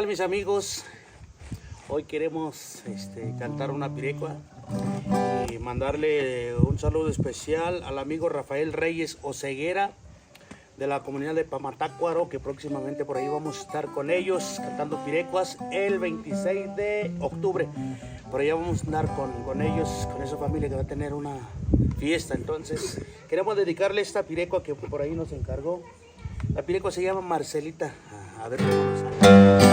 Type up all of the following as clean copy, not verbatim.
mis amigos? Hoy queremos cantar una pirecua y mandarle un saludo especial al amigo Rafael Reyes Oseguera de la comunidad de Pamatácuaro, que próximamente por ahí vamos a estar con ellos cantando pirecuas el 26 de octubre. Por allá vamos a andar con ellos, con esa familia que va a tener una fiesta. Entonces queremos dedicarle esta pirecua que por ahí nos encargó. La pirecua se llama Marcelita. A ver cómo nos sale.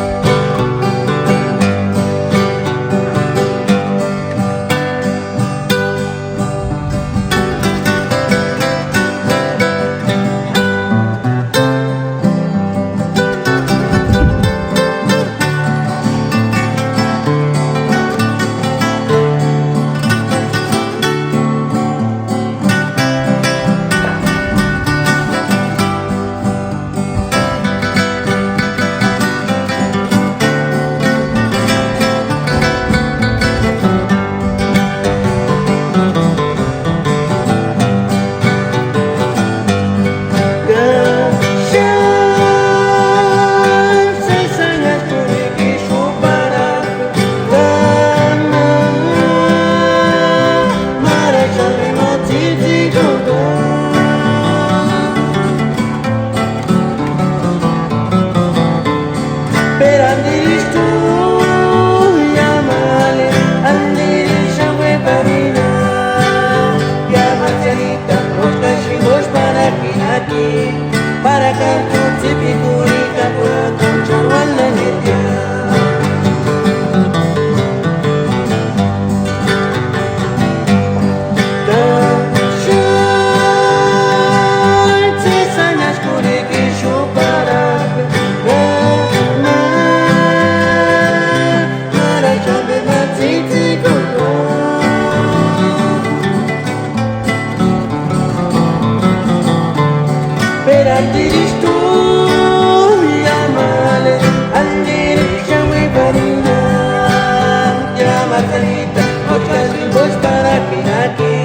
Para cantar tipicurica por conchar wala nitya Sesanyas kuriki shuparak Mara chambe matiti koko Perantirish tu llamale Andirish yawe barina Llama carita Otras vivos para pinaki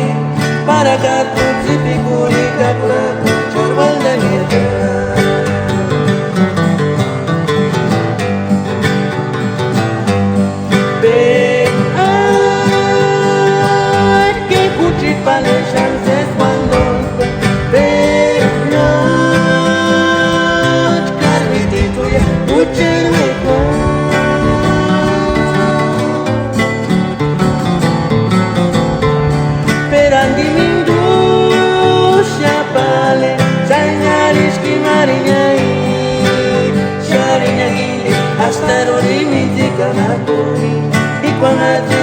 Para gato tipicurica Para conchar walda neta Que cuchit pale chances cuando Perandi mindu siapale Sanyaris ki marinyai Syarinya gili Astarori miti kanakuri Ikwangati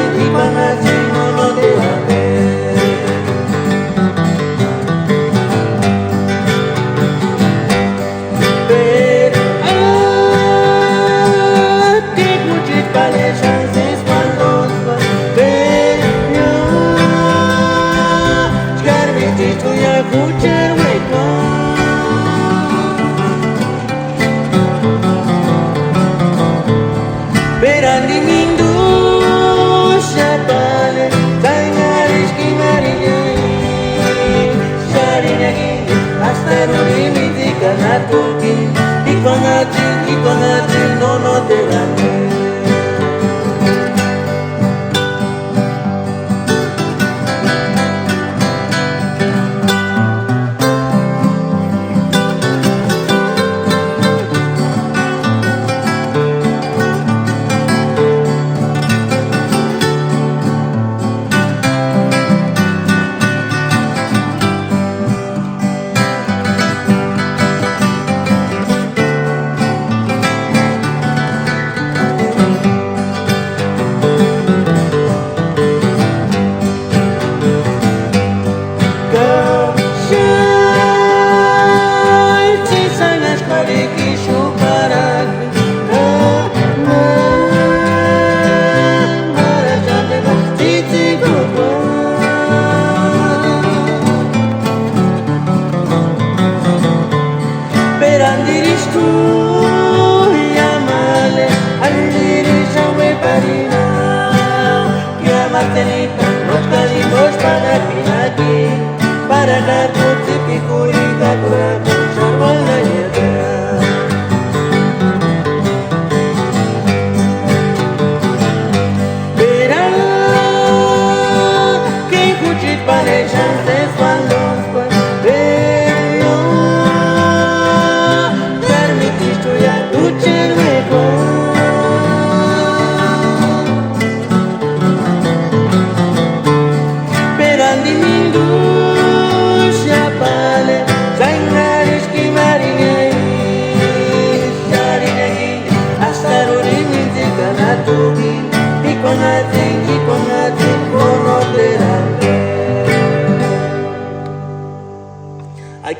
nono dehape Perandi mindu siapale Sanyaris ki marinyai Syarinya gini Astarori miti kanatuki Ikwangati nono delane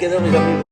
quedo, mis amigos.